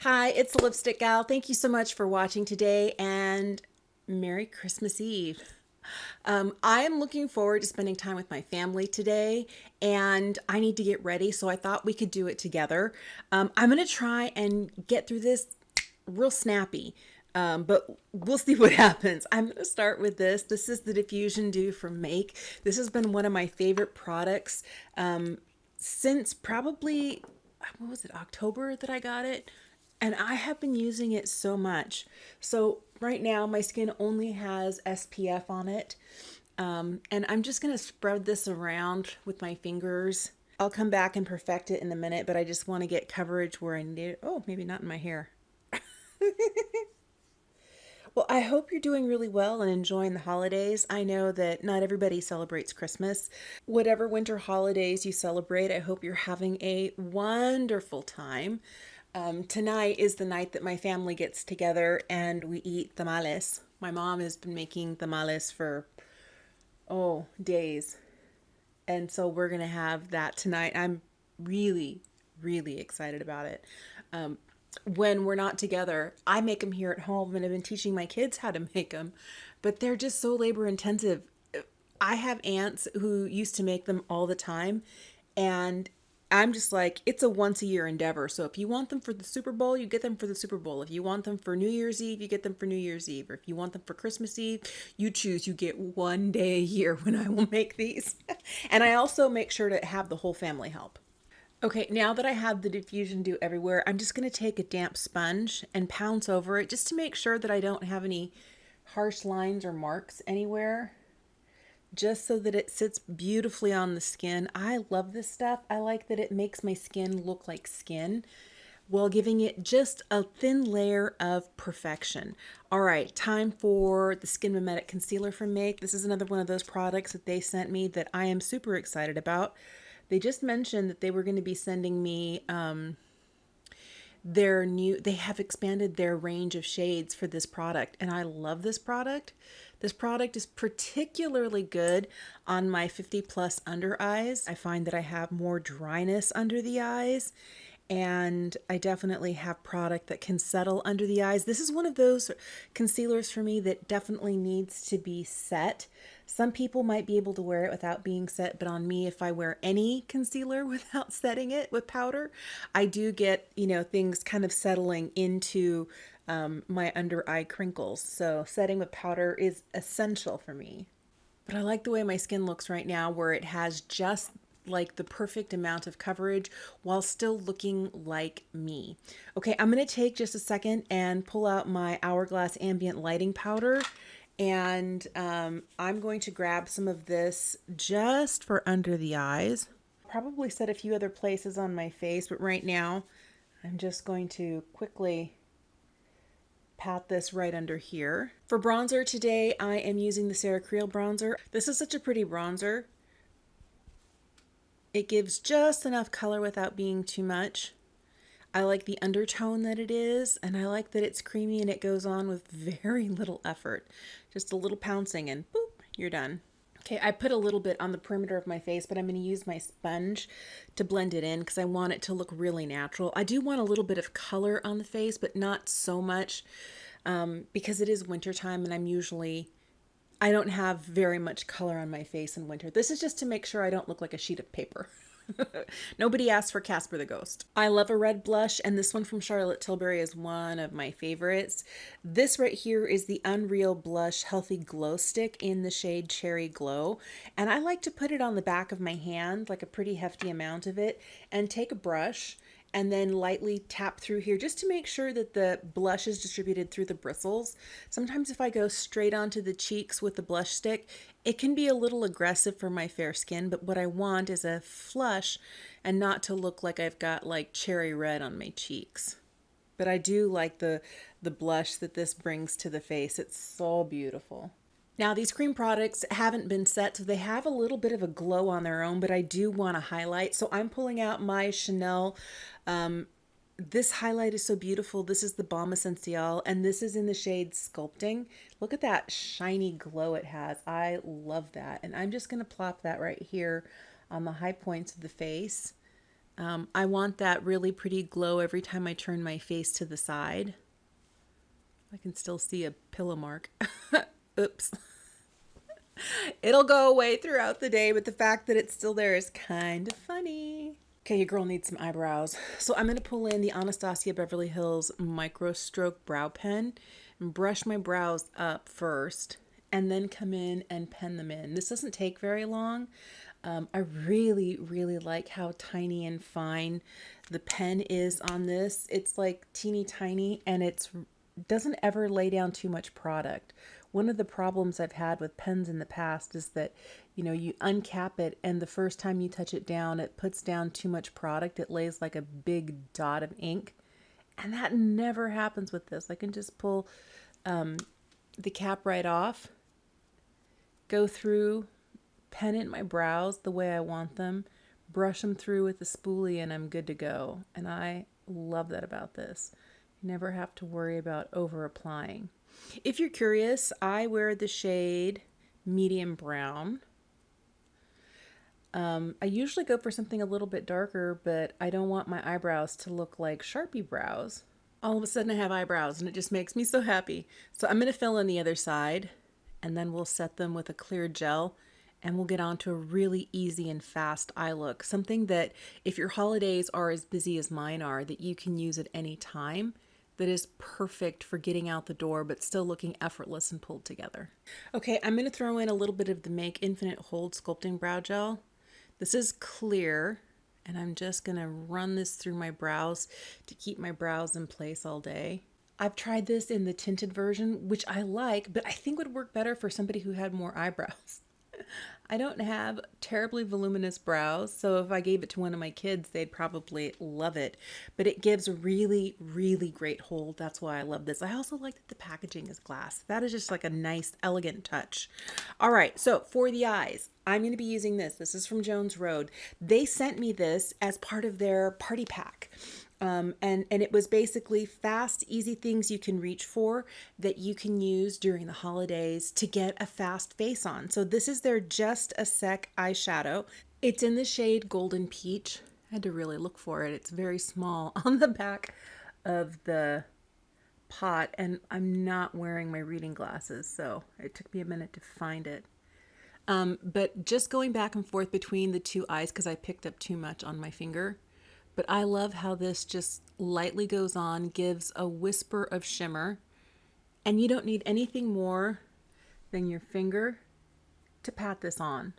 Hi, it's the Lipstick Gal. Thank you so much for watching today and Merry Christmas Eve. I am looking forward to spending time with my family today and I need to get ready, so I thought we could do it together. I'm going to try and get through this real snappy, but we'll see what happens. I'm going to start with this. This is the Diffusion Dew from Make. This has been one of my favorite products since probably, what was it, October that I got it? And I have been using it so much. So right now my skin only has SPF on it. And I'm just going to spread this around with my fingers. I'll come back and perfect it in a minute, but I just want to get coverage where I need it. Oh, maybe not in my hair. Well, I hope you're doing really well and enjoying the holidays. I know that not everybody celebrates Christmas. Whatever winter holidays you celebrate, I hope you're having a wonderful time. Tonight is the night that my family gets together and we eat tamales. My mom has been making tamales for, days. And so we're going to have that tonight. I'm really, really excited about it. When we're not together, I make them here at home and I've been teaching my kids how to make them, but they're just so labor intensive. I have aunts who used to make them all the time, and I'm just like, it's a once a year endeavor. So if you want them for the Super Bowl, you get them for the Super Bowl. If you want them for New Year's Eve, you get them for New Year's Eve. Or if you want them for Christmas Eve, you choose. You get one day a year when I will make these. And I also make sure to have the whole family help. Okay, now that I have the diffusion dew everywhere, I'm just going to take a damp sponge and pounce over it just to make sure that I don't have any harsh lines or marks anywhere, just so that it sits beautifully on the skin. I love this stuff. I like that it makes my skin look like skin while giving it just a thin layer of perfection. All right, time for the Skin Mimetic Concealer from Make. This is another one of those products that they sent me that I am super excited about. They just mentioned that they were going to be sending me they have expanded their range of shades for this product, and I love this product. This product is particularly good on my 50 plus under eyes. I find that I have more dryness under the eyes, and I definitely have product that can settle under the eyes. This is one of those concealers for me that definitely needs to be set. Some people might be able to wear it without being set, but on me, if I wear any concealer without setting it with powder, I do get, things kind of settling into my under eye crinkles. So setting with powder is essential for me. But I like the way my skin looks right now, where it has just like the perfect amount of coverage while still looking like me. Okay, I'm going to take just a second and pull out my Hourglass Ambient Lighting Powder, and I'm going to grab some of this just for under the eyes. Probably set a few other places on my face, but right now I'm just going to quickly pat this right under here. For bronzer today, I am using the Sarah Creel bronzer. This is such a pretty bronzer. It gives just enough color without being too much. I like the undertone that it is, and I like that it's creamy and it goes on with very little effort. Just a little pouncing and boop, you're done. Okay, I put a little bit on the perimeter of my face, but I'm going to use my sponge to blend it in because I want it to look really natural. I do want a little bit of color on the face, but not so much because it is wintertime and I don't have very much color on my face in winter. This is just to make sure I don't look like a sheet of paper. Nobody asked for Casper the Ghost. I love a red blush, and this one from Charlotte Tilbury is one of my favorites. This right here is the Unreal Blush Healthy Glow Stick in the shade Cherry Glow, and I like to put it on the back of my hand, like a pretty hefty amount of it, and take a brush and then lightly tap through here just to make sure that the blush is distributed through the bristles. Sometimes if I go straight onto the cheeks with the blush stick, it can be a little aggressive for my fair skin, but what I want is a flush and not to look like I've got like cherry red on my cheeks. But I do like the blush that this brings to the face. It's so beautiful. Now, these cream products haven't been set, so they have a little bit of a glow on their own, but I do want to highlight. So I'm pulling out my Chanel. This highlight is so beautiful. This is the Balm Essential, and this is in the shade Sculpting. Look at that shiny glow it has. I love that. And I'm just going to plop that right here on the high points of the face. I want that really pretty glow every time I turn my face to the side. I can still see a pillow mark. Oops. It'll go away throughout the day, but the fact that it's still there is kind of funny. Okay, your girl needs some eyebrows. So I'm going to pull in the Anastasia Beverly Hills Micro Stroke Brow Pen and brush my brows up first and then come in and pen them in. This doesn't take very long. I really, really like how tiny and fine the pen is on this. It's like teeny tiny and it doesn't ever lay down too much product. One of the problems I've had with pens in the past is that, you know, you uncap it and the first time you touch it down, it puts down too much product. It lays like a big dot of ink. And that never happens with this. I can just pull the cap right off, go through, pen it in my brows the way I want them, brush them through with the spoolie, and I'm good to go. And I love that about this. You never have to worry about over applying. If you're curious, I wear the shade medium brown. I usually go for something a little bit darker, but I don't want my eyebrows to look like Sharpie brows. All of a sudden I have eyebrows and it just makes me so happy. So I'm going to fill in the other side and then we'll set them with a clear gel and we'll get on to a really easy and fast eye look. Something that if your holidays are as busy as mine are, that you can use at any time, that is perfect for getting out the door but still looking effortless and pulled together. Okay, I'm going to throw in a little bit of the Make Infinite Hold Sculpting Brow Gel. This is clear and I'm just going to run this through my brows to keep my brows in place all day. I've tried this in the tinted version, which I like, but I think would work better for somebody who had more eyebrows. I don't have terribly voluminous brows, so if I gave it to one of my kids, they'd probably love it. But it gives a really, really great hold. That's why I love this. I also like that the packaging is glass. That is just like a nice, elegant touch. All right, so for the eyes, I'm going to be using this. This is from Jones Road. They sent me this as part of their party pack. And it was basically fast, easy things you can reach for that you can use during the holidays to get a fast face on. So this is their Just a Sec eyeshadow. It's in the shade Golden Peach. I had to really look for it. It's very small on the back of the pot, and I'm not wearing my reading glasses, so it took me a minute to find it. But just going back and forth between the two eyes because I picked up too much on my finger. But I love how this just lightly goes on, gives a whisper of shimmer, and you don't need anything more than your finger to pat this on.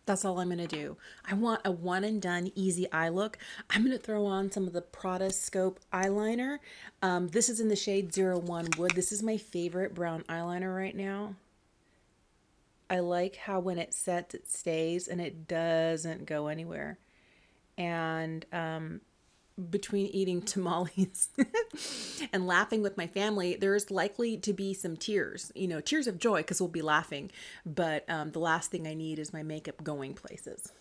That's all I'm going to do. I want a one and done easy eye look. I'm going to throw on some of the Prada Scope eyeliner. This is in the shade 01 Wood. This is my favorite brown eyeliner right now. I like how when it sets, it stays and it doesn't go anywhere. And between eating tamales and laughing with my family, there's likely to be some tears, tears of joy because we'll be laughing. But the last thing I need is my makeup going places.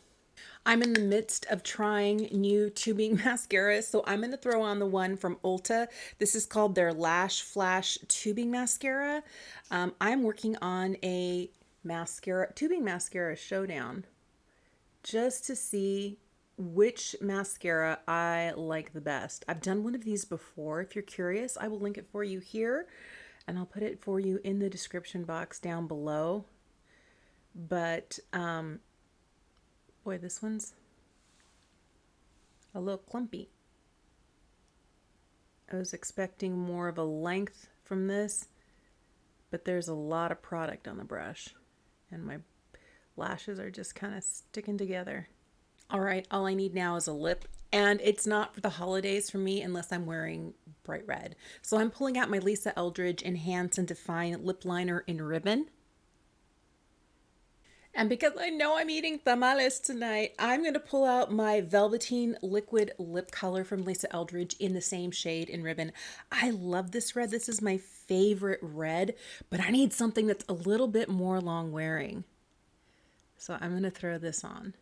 I'm in the midst of trying new tubing mascaras, so I'm going to throw on the one from Ulta. This is called their Lash Flash Tubing Mascara. I'm working on a tubing mascara showdown just to see which mascara I like the best. I've done one of these before. If you're curious, I will link it for you here and I'll put it for you in the description box down below. But boy, this one's a little clumpy. I was expecting more of a length from this, but there's a lot of product on the brush and my lashes are just kind of sticking together. All right, all I need now is a lip, and it's not for the holidays for me unless I'm wearing bright red. So I'm pulling out my Lisa Eldridge Enhance and Define Lip Liner in Ribbon. And because I know I'm eating tamales tonight, I'm going to pull out my Velveteen Liquid Lip Color from Lisa Eldridge in the same shade in Ribbon. I love this red. This is my favorite red, but I need something that's a little bit more long wearing. So I'm going to throw this on.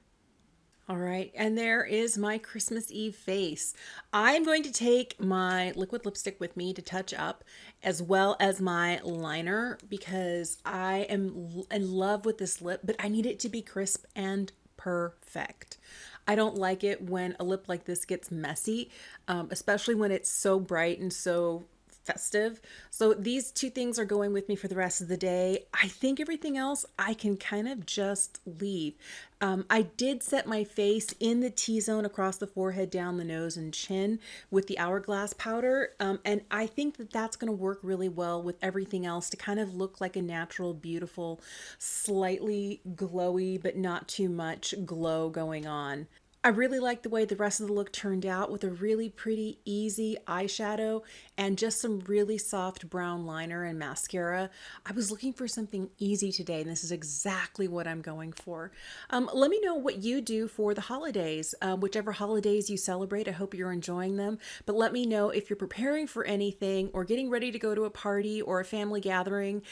All right, and there is my Christmas Eve face. I'm going to take my liquid lipstick with me to touch up, as well as my liner, because I am in love with this lip, but I need it to be crisp and perfect. I don't like it when a lip like this gets messy, especially when it's so bright and so festive. So these two things are going with me for the rest of the day. I think everything else I can kind of just leave. I did set my face in the T-zone across the forehead, down the nose and chin with the Hourglass powder. And I think that that's going to work really well with everything else to kind of look like a natural, beautiful, slightly glowy, but not too much glow going on. I really like the way the rest of the look turned out with a really pretty, easy eyeshadow and just some really soft brown liner and mascara. I was looking for something easy today, and this is exactly what I'm going for. Let me know what you do for the holidays, whichever holidays you celebrate. I hope you're enjoying them. But let me know if you're preparing for anything or getting ready to go to a party or a family gathering,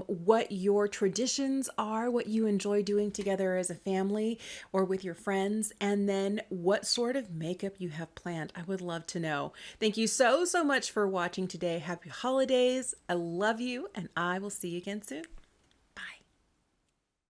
what your traditions are, what you enjoy doing together as a family or with your friends, and then what sort of makeup you have planned. I would love to know. Thank you so much for watching today. Happy holidays. I love you, and I will see you again soon.